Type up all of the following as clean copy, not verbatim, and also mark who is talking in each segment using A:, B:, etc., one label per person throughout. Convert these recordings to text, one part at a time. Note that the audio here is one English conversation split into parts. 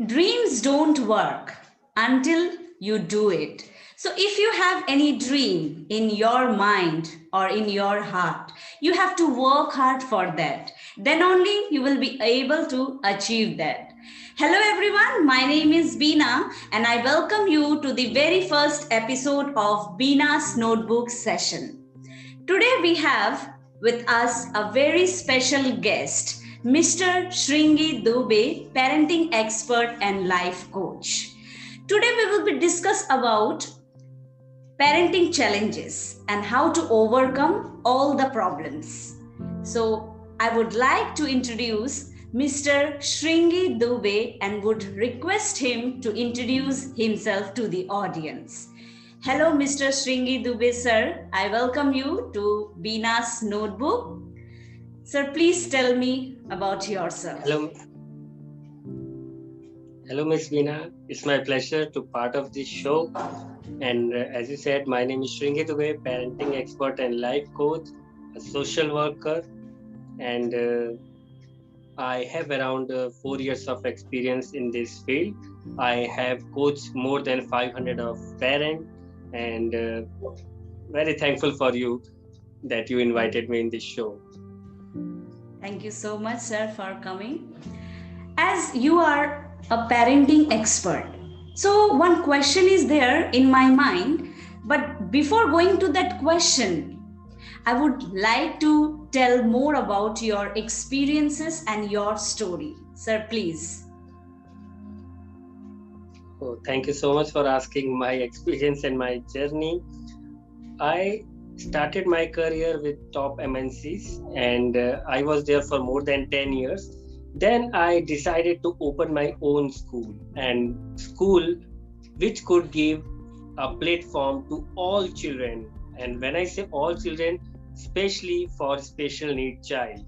A: Dreams don't work until you do it. So, if you have any dream in your mind or in your heart, you have to work hard for that. Then only you will be able to achieve that. Hello, everyone. My name is Beena, and I welcome you to the very first episode of Beena's Notebook session. Today we have with us a very special guest, Mr. Shringi Dubey, parenting expert and life coach. Today we will be discuss about parenting challenges and how to overcome all the problems. So I would like to introduce Mr. Shringi Dubey and would request him to introduce himself to the audience. Hello, Mr. Shringi Dubey, sir. I welcome you to Beena's Notebook. Sir, please tell me about yourself.
B: Hello, Miss Veena. It's my pleasure to part of this show. And as you said, my name is Shringi Dubey, parenting expert and life coach, a social worker, and I have around 4 years of experience in this field. I have coached more than 500 of parents, and very thankful for you that you invited me in this show.
A: Thank you so much, sir, for coming. As you are a parenting expert, so one question is there in my mind, but before going to that question, I would like to tell more about your experiences and your story. Sir, please.
B: Oh, thank you so much for asking my experience and my journey. I started my career with top MNCs, and I was there for more than 10 years. Then I decided to open my own school, and school which could give a platform to all children. And when I say all children, especially for special need child.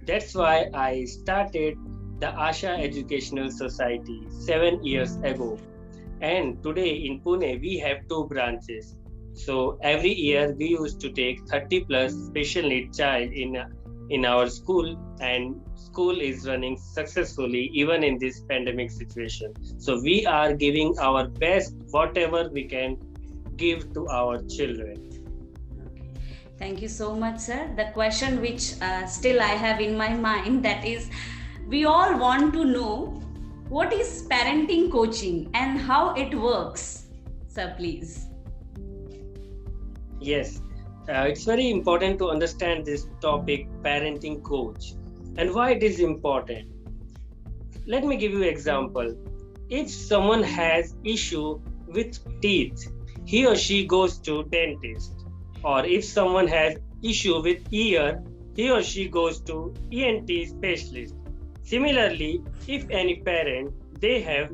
B: That's why I started the Asha Educational Society 7 years ago. And today in Pune, we have two branches. So every year we used to take 30 plus special need child in our school, and school is running successfully even in this pandemic situation. So we are giving our best whatever we can give to our children.
A: Okay. Thank you so much, sir. The question which still I have in my mind, that is, we all want to know what is parenting coaching and how it works. Sir, please.
B: Yes, it's very important to understand this topic, parenting coach, and why it is important. Let me give you an example. If someone has issue with teeth, he or she goes to dentist. Or if someone has issue with ear, he or she goes to ENT specialist. Similarly, if any parent they have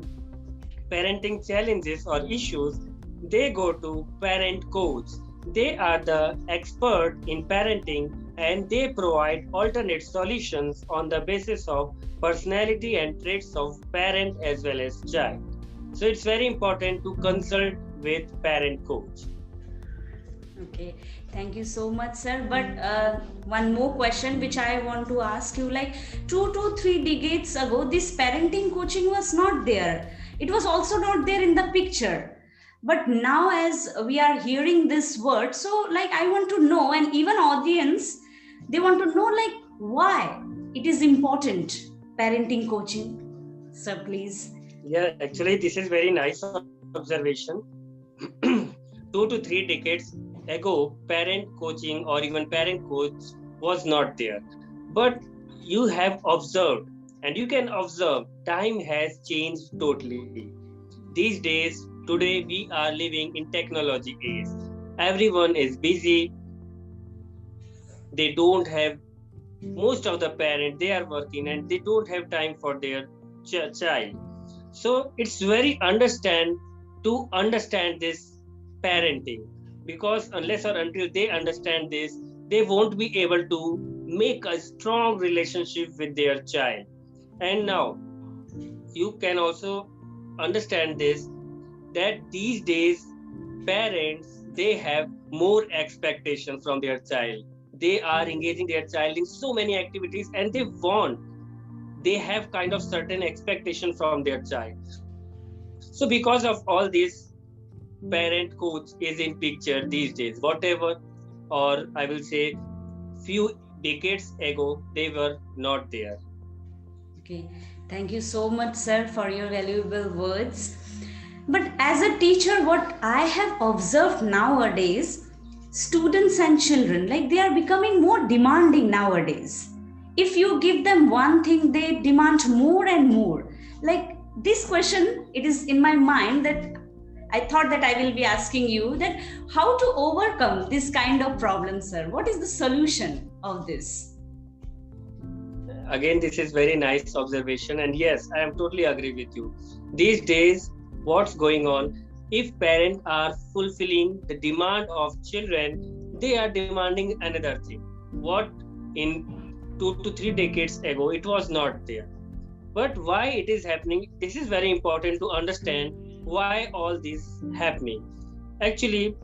B: parenting challenges or issues, they go to parent coach. They are the expert in parenting, and they provide alternate solutions on the basis of personality and traits of parent as well as child. So it's very important to consult with parent coach.
A: Okay, thank you so much, sir. But one more question which I want to ask you, like 2 to 3 decades ago, this parenting coaching was not there. It was also not there in the picture. But now, as we are hearing this word, so like I want to know, and even audience, they want to know like why it is important, parenting coaching. Sir, please.
B: Yeah, actually, this is very nice observation. 2 to 3 decades ago, parent coaching or even parent coach was not there. But you have observed, and you can observe, time has changed totally. These days, today we are living in technology age. Everyone is busy. They don't have, most of the parents, they are working and they don't have time for their child. So it's very to understand this parenting, because unless or until they understand this, they won't be able to make a strong relationship with their child. And now you can also understand this, that these days parents they have more expectation from their child. They are engaging their child in so many activities, and they have kind of certain expectation from their child. So because of all this, parent coach is in picture these days. Whatever, or I will say, few decades ago, they were not there.
A: Okay, thank you so much, sir, for your valuable words. But as a teacher, what I have observed nowadays, students and children, like they are becoming more demanding nowadays. If you give them one thing, they demand more and more. Like this question, it is in my mind that I thought that I will be asking you that how to overcome this kind of problem, sir. What is the solution of this?
B: Again, this is very nice observation, and yes, I am totally agree with you. These days, what's going on? If parents are fulfilling the demand of children, they are demanding another thing. What in 2 to 3 decades ago it was not there. But why it is happening? This is very important to understand why all this happening. Actually,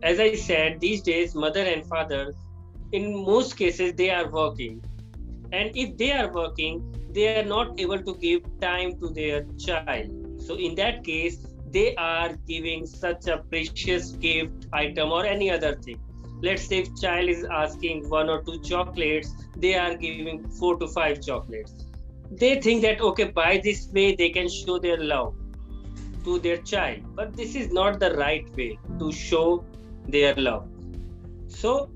B: as I said, these days mother and father, in most cases, they are working, and if they are working, they are not able to give time to their child. So in that case, they are giving such a precious gift item or any other thing. Let's say if child is asking 1 or 2 chocolates, they are giving 4 to 5 chocolates. They think that okay, by this way they can show their love to their child, but this is not the right way to show their love. So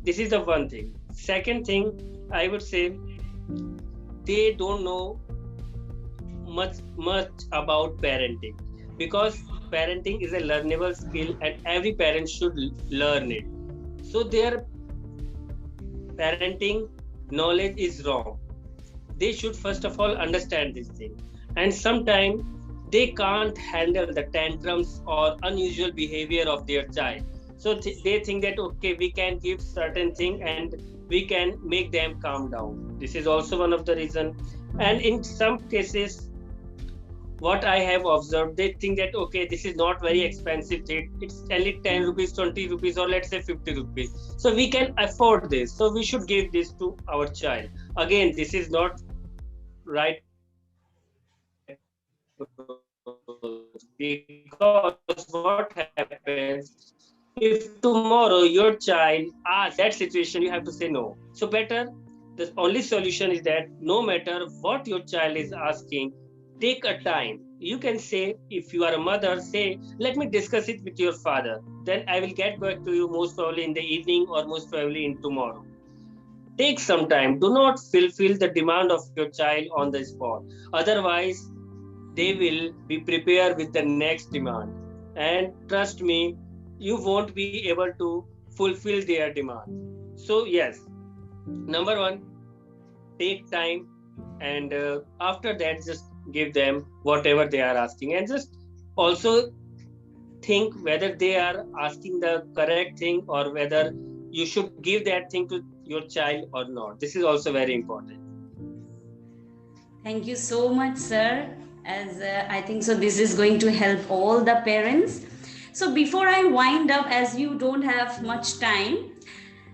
B: this is the one thing. Second thing, I would say, they don't know much about parenting, because parenting is a learnable skill and every parent should learn it. So their parenting knowledge is wrong. They should first of all understand this thing, and sometimes they can't handle the tantrums or unusual behavior of their child. So they think that okay, we can give certain thing and we can make them calm down. This is also one of the reason. And in some cases, what I have observed, they think that okay, this is not very expensive thing. It's only 10 rupees, 20 rupees, or let's say 50 rupees. So we can afford this. So we should give this to our child. Again, this is not right, because what happens if tomorrow your child asks that situation, you have to say no. So better, the only solution is that no matter what your child is asking, take a time. You can say, if you are a mother, say, let me discuss it with your father, then I will get back to you most probably in the evening or most probably in tomorrow. Take some time. Do not fulfill the demand of your child on the spot. Otherwise, they will be prepared with the next demand. And trust me, you won't be able to fulfill their demand. So yes, number one, take time, and after that, just give them whatever they are asking, and just also think whether they are asking the correct thing or whether you should give that thing to your child or not. This is also very important.
A: Thank you so much, sir. As I think so, this is going to help all the parents. So before I wind up, as you don't have much time,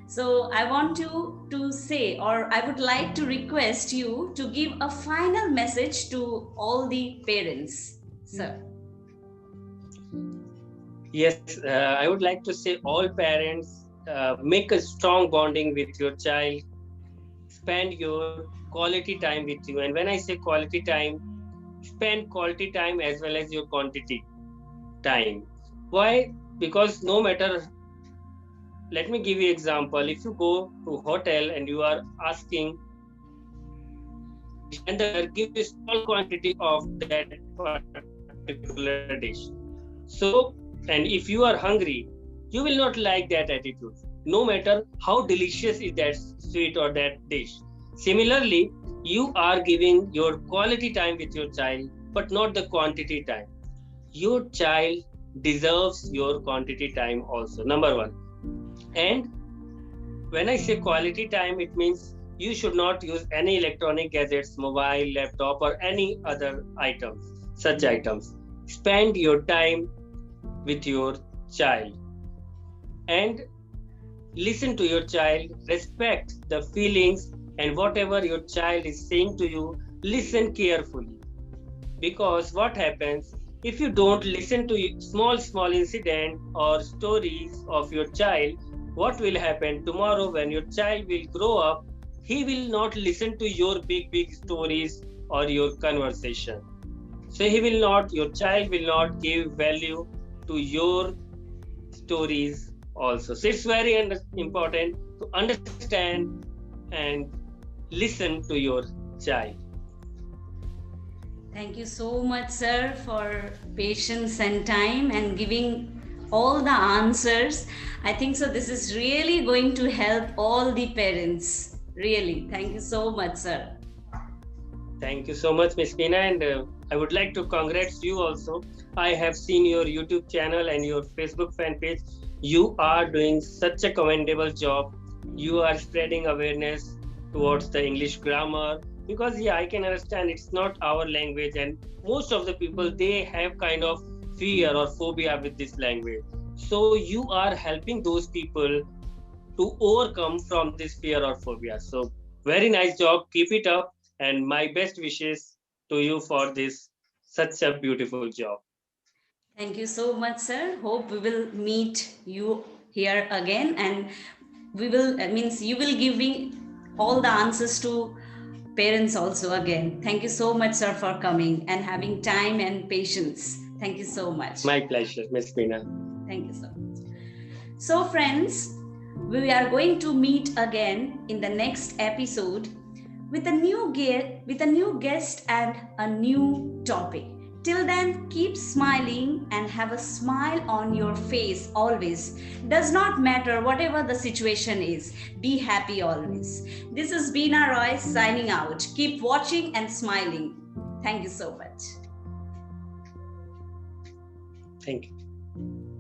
A: so I want to say, or I would like to request you to give a final message to all the parents, sir.
B: Yes, I would like to say all parents, make a strong bonding with your child, spend your quality time with you. And when I say quality time, spend quality time as well as your quantity time. Why? Because no matter, let me give you example. If you go to hotel and you are asking, and they give you small quantity of that particular dish. So, and if you are hungry, you will not like that attitude, no matter how delicious is that sweet or that dish. Similarly, you are giving your quality time with your child, but not the quantity time. Your child deserves your quantity time also, number one. And when I say quality time, it means you should not use any electronic gadgets, mobile, laptop, or any other items, such items. Spend your time with your child and listen to your child, respect the feelings, and whatever your child is saying to you, listen carefully. Because what happens if you don't listen to small incident or stories of your child, what will happen tomorrow when your child will grow up? He will not listen to your big stories or your conversation. So your child will not give value to your stories also. So it's very important to understand and listen to your child.
A: Thank you so much, sir, for patience and time and giving all the answers. I think so. This is really going to help all the parents. Really. Thank you so much, sir.
B: Thank you so much, Ms. Meena, and I would like to congratulate you also. I have seen your YouTube channel and your Facebook fan page. You are doing such a commendable job. You are spreading awareness towards the English grammar, because I can understand it's not our language, and most of the people, they have kind of fear or phobia with this language. So you are helping those people to overcome from this fear or phobia. So very nice job. Keep it up, and my best wishes to you for this such a beautiful job.
A: Thank you so much, sir. Hope we will meet you here again, and we will means you will give me all the answers to parents also again. Thank you so much, sir, for coming and having time and patience. Thank you so much.
B: My pleasure, Ms. Meena.
A: Thank you so much. So, friends, we are going to meet again in the next episode with a new guest and a new topic. Till then, keep smiling and have a smile on your face always. Does not matter whatever the situation is. Be happy always. This is Beena Roy signing out. Keep watching and smiling. Thank you so much.
B: Thank you.